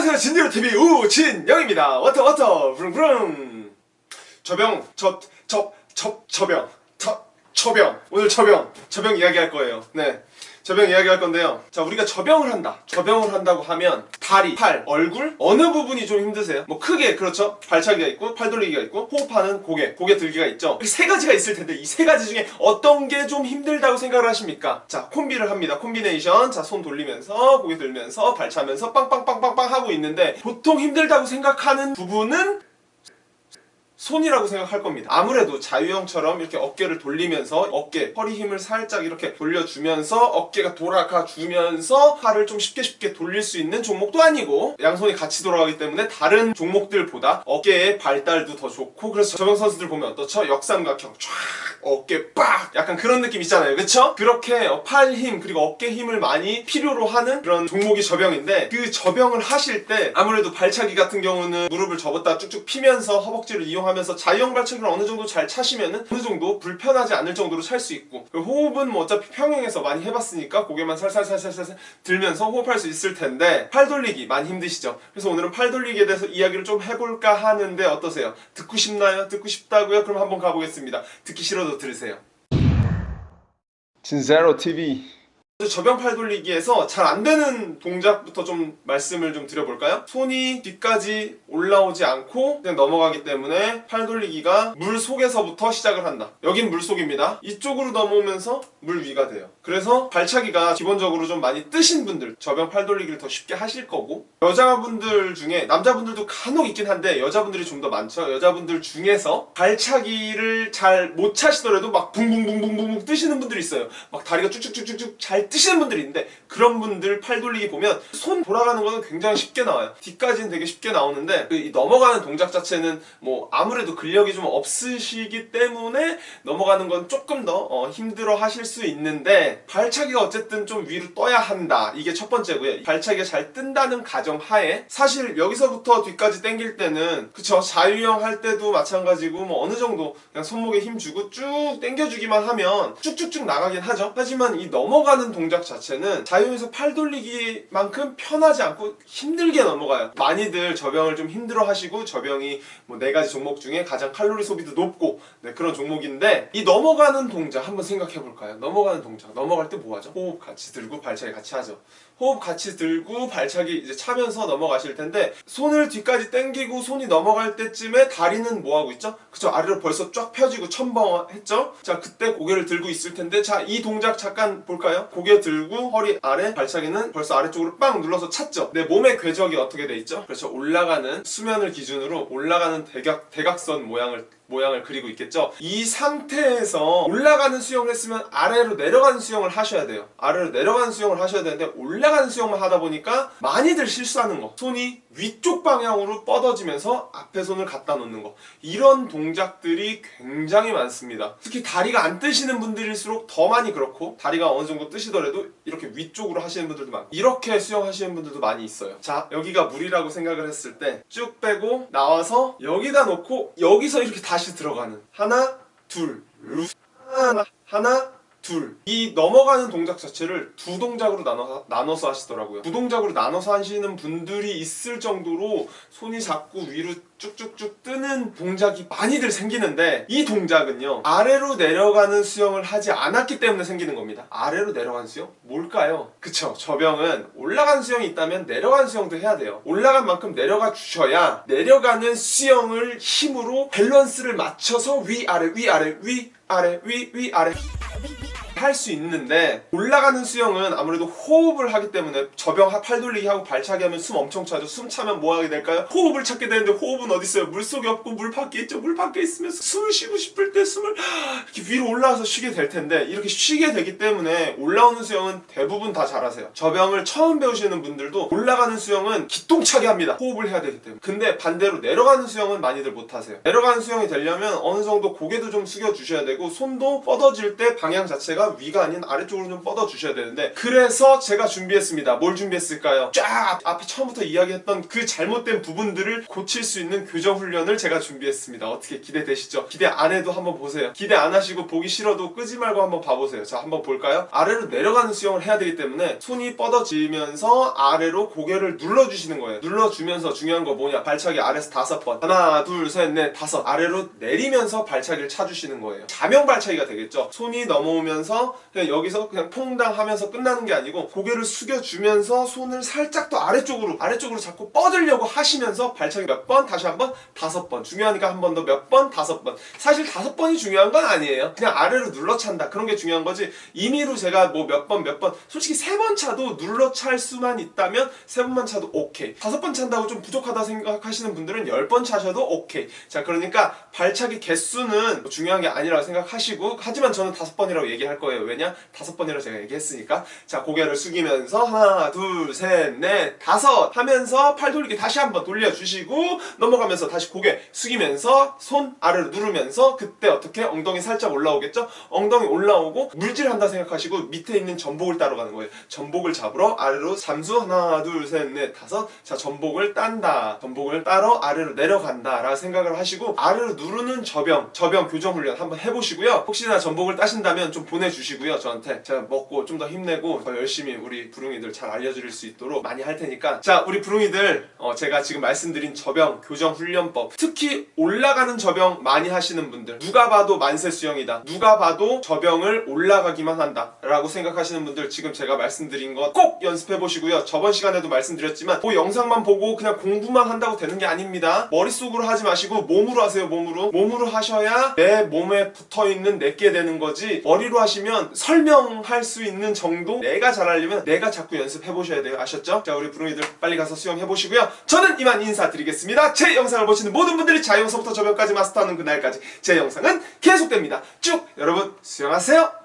안녕하세요, 진유로TV 우진영입니다. 워터 브릉브릉. 저병 오늘 저병 이야기할 거예요. 네, 저병 이야기할 건데요. 자, 우리가 저병을 한다고 하면 다리, 팔, 얼굴 어느 부분이 좀 힘드세요? 뭐 크게, 그렇죠, 발차기가 있고 팔 돌리기가 있고 호흡하는 고개 들기가 있죠. 이렇게 세 가지가 있을 텐데 이 세 가지 중에 어떤 게 좀 힘들다고 생각을 하십니까? 자, 콤비를 합니다. 콤비네이션. 자, 손 돌리면서 고개 들면서 발 차면서 빵빵빵빵빵 하고 있는데, 보통 힘들다고 생각하는 부분은 손이라고 생각할 겁니다. 아무래도 자유형처럼 이렇게 어깨를 돌리면서 어깨, 허리 힘을 살짝 이렇게 돌려주면서 어깨가 돌아가 주면서 팔을 좀 쉽게 돌릴 수 있는 종목도 아니고, 양손이 같이 돌아가기 때문에 다른 종목들보다 어깨의 발달도 더 좋고, 그래서 저병 선수들 보면 어떻죠? 역삼각형 쫙, 어깨 빡, 약간 그런 느낌 있잖아요, 그쵸? 그렇게 팔 힘 그리고 어깨 힘을 많이 필요로 하는 그런 종목이 저병인데, 그 저병을 하실 때 아무래도 발차기 같은 경우는 무릎을 접었다 쭉쭉 피면서 허벅지를 이용하면서 자유형 발차기를 어느 정도 잘 차시면은 어느 정도 불편하지 않을 정도로 찰 수 있고, 호흡은 뭐 어차피 평행에서 많이 해봤으니까 고개만 살살살살살 들면서 호흡할 수 있을 텐데, 팔 돌리기 많이 힘드시죠? 그래서 오늘은 팔 돌리기에 대해서 이야기를 좀 해볼까 하는데 어떠세요? 듣고 싶나요? 듣고 싶다고요? 그럼 한번 가보겠습니다. 듣기 싫어도 들으세요. 진제로TV. 저병 팔 돌리기에서 잘 안되는 동작부터 좀 말씀을 좀 드려볼까요? 손이 뒤까지 올라오지 않고 그냥 넘어가기 때문에 팔 돌리기가 물 속에서부터 시작을 한다. 여긴 물 속입니다. 이쪽으로 넘어오면서 물 위가 돼요. 그래서 발차기가 기본적으로 좀 많이 뜨신 분들 저병 팔 돌리기를 더 쉽게 하실 거고, 여자분들 중에, 남자분들도 간혹 있긴 한데 여자분들이 좀 더 많죠. 여자분들 중에서 발차기를 잘 못 차시더라도 막 붕붕붕붕붕 뜨시는 분들이 있어요. 막 다리가 쭉쭉쭉쭉 잘 뜨시는 분들이 있는데, 그런 분들 팔 돌리기 보면 손 돌아가는 거는 굉장히 쉽게 나와요. 뒤까지는 되게 쉽게 나오는데 이 넘어가는 동작 자체는 뭐 아무래도 근력이 좀 없으시기 때문에 넘어가는 건 조금 더 힘들어 하실 수 있는데, 발차기가 어쨌든 좀 위로 떠야 한다, 이게 첫 번째고요. 발차기가 잘 뜬다는 가정하에 사실 여기서부터 뒤까지 당길 때는, 그쵸, 자유형 할 때도 마찬가지고 뭐 어느 정도 그냥 손목에 힘 주고 쭉 당겨주기만 하면 쭉쭉쭉 나가긴 하죠. 하지만 이 넘어가는 동작 자체는 자유형에서 팔 돌리기만큼 편하지 않고 힘들게 넘어가요. 많이들 저병을 좀 힘들어 하시고, 저병이 뭐 4가지 종목 중에 가장 칼로리 소비도 높고 그런 종목인데, 이 넘어가는 동작 한번 생각해 볼까요? 넘어가는 동작, 넘어갈 때 뭐 하죠? 호흡 같이 들고 발차기 같이 하죠. 호흡 같이 들고 발차기 이제 차면서 넘어가실 텐데, 손을 뒤까지 당기고 손이 넘어갈 때쯤에 다리는 뭐 하고 있죠? 그쵸, 아래로 벌써 쫙 펴지고 첨벙했죠? 자, 그때 고개를 들고 있을 텐데, 자, 이 동작 잠깐 볼까요? 고개 들고 허리 아래, 발차기는 벌써 아래쪽으로 빵 눌러서 찼죠? 내 몸의 궤적이 어떻게 돼 있죠? 그렇죠, 올라가는, 수면을 기준으로 올라가는 대각선 모양을 그리고 있겠죠? 이 상태에서 올라가는 수영을 했으면 아래로 내려가는 수영을 하셔야 돼요. 아래로 내려가는 수영을 하셔야 되는데, 올라가는 수영만 하다 보니까 많이들 실수하는 거, 손이 위쪽 방향으로 뻗어지면서 앞에 손을 갖다 놓는 거, 이런 동작들이 굉장히 많습니다. 특히 다리가 안 뜨시는 분들일수록 더 많이 그렇고, 다리가 어느 정도 뜨시더라도 이렇게 위쪽으로 하시는 분들도 많고, 이렇게 수영하시는 분들도 많이 있어요. 자, 여기가 물이라고 생각을 했을 때 쭉 빼고 나와서 여기다 놓고 여기서 이렇게 다시 들어가는, 하나 둘 하나 둘, 이 넘어가는 동작 자체를 두 동작으로 나눠서 하시더라고요. 두 동작으로 나눠서 하시는 분들이 있을 정도로 손이 자꾸 위로 쭉쭉쭉 뜨는 동작이 많이들 생기는데, 이 동작은요, 아래로 내려가는 수영을 하지 않았기 때문에 생기는 겁니다. 아래로 내려가는 수영? 뭘까요? 그쵸, 저병은 올라가는 수영이 있다면 내려가는 수영도 해야 돼요. 올라간 만큼 내려가 주셔야 내려가는 수영을 힘으로 밸런스를 맞춰서 위아래 할 수 있는데, 올라가는 수영은 아무래도 호흡을 하기 때문에, 저병 팔 돌리기 하고 발차기 하면 숨 엄청 차죠. 숨 차면 뭐 하게 될까요? 호흡을 찾게 되는데, 호흡은 어디 있어요? 물속에 없고 물 밖에 있죠. 물 밖에 있으면 숨을 쉬고 싶을 때 숨을 이렇게 위로 올라와서 쉬게 될 텐데, 이렇게 쉬게 되기 때문에 올라오는 수영은 대부분 다 잘하세요. 저병을 처음 배우시는 분들도 올라가는 수영은 기똥차게 합니다. 호흡을 해야 되기 때문에. 근데 반대로 내려가는 수영은 많이들 못하세요. 내려가는 수영이 되려면 어느 정도 고개도 좀 숙여 주셔야 되고, 손도 뻗어질 때 방향 자체가 위가 아닌 아래쪽으로 좀 뻗어 주셔야 되는데, 그래서 제가 준비했습니다. 뭘 준비했을까요? 쫙 앞에 처음부터 이야기했던 그 잘못된 부분들을 고칠 수 있는 교정 훈련을 제가 준비했습니다. 어떻게 기대되시죠? 기대 안 해도 한번 보세요. 기대 안 하시고 보기 싫어도 끄지 말고 한번 봐보세요. 자, 한번 볼까요? 아래로 내려가는 수영을 해야 되기 때문에 손이 뻗어지면서 아래로 고개를 눌러주시는 거예요. 눌러주면서 중요한 거 뭐냐? 발차기 아래에서 5번. 하나, 둘, 셋, 넷, 5. 아래로 내리면서 발차기를 차주시는 거예요. 자명 발차기가 되겠죠. 손이 넘어오면서 그냥 여기서 그냥 퐁당 하면서 끝나는 게 아니고 고개를 숙여주면서 손을 살짝 더 아래쪽으로 자꾸 뻗으려고 하시면서 발차기 몇 번? 다시 한번 5번. 중요하니까 한 번 더 몇 번? 5번. 사실 5번이 중요한 건 아니에요. 그냥 아래로 눌러찬다. 그런 게 중요한 거지. 임의로 제가 뭐 몇 번 솔직히 3번 차도 눌러찰 수만 있다면 3번만 차도 오케이. 5번 찬다고 좀 부족하다 생각하시는 분들은 10번 차셔도 오케이. 자, 그러니까 발차기 개수는 중요한 게 아니라고 생각하시고, 하지만 저는 5번이라고 얘기할 거예요. 왜냐? 5번이라고 제가 얘기했으니까. 자, 고개를 숙이면서 하나, 둘, 셋, 넷, 5 하면서 팔 돌리기 다시 한번 돌려주시고 넘어가면서 다시 고개 숙이면서 손 아래로 누르면서, 그때 어떻게? 엉덩이 살짝 올라오겠죠? 엉덩이 올라오고 물질한다 생각하시고 밑에 있는 전복을 따러 가는 거예요. 전복을 잡으러 아래로 잠수 하나, 둘, 셋, 넷, 5. 자, 전복을 딴다. 전복을 따러 아래로 내려간다 라고 생각을 하시고 아래로 누르는 저병 교정 훈련 한번 해보시고요. 혹시나 전복을 따신다면 좀 보내주시고요. 저한테 제가 먹고 좀 더 힘내고 더 열심히 우리 부릉이들 잘 알려드릴 수 있도록 많이 할 테니까. 자, 우리 부릉이들 제가 지금 말씀드린 저병 교정 훈련법, 특히 올라가는 저병 많이 하시는 분들, 누가 봐도 만세 수영이다, 누가 봐도 저병을 올라가기만 한다 라고 생각하시는 분들, 지금 제가 말씀드린 것 꼭 연습해 보시고요. 저번 시간에도 말씀드렸지만 그 영상만 보고 그냥 공부만 한다고 되는 게 아닙니다. 머릿속으로 하지 마시고 몸으로 하세요. 몸으로 하셔야 내 몸에 붙어있는 내게 되는 거지, 머리로 하시면 설명할 수 있는 정도 내가 잘하려면 내가 자꾸 연습해 보셔야 돼요. 아셨죠? 자, 우리 부릉이들 빨리 가서 수영해 보시고요. 저는 이만 인사드리겠습니다. 제 영상을 보시는 모든 분들이 자유형서부터 저병까지 마스터하는 그날까지 제 영상은 계속됩니다. 쭉 여러분 수영하세요.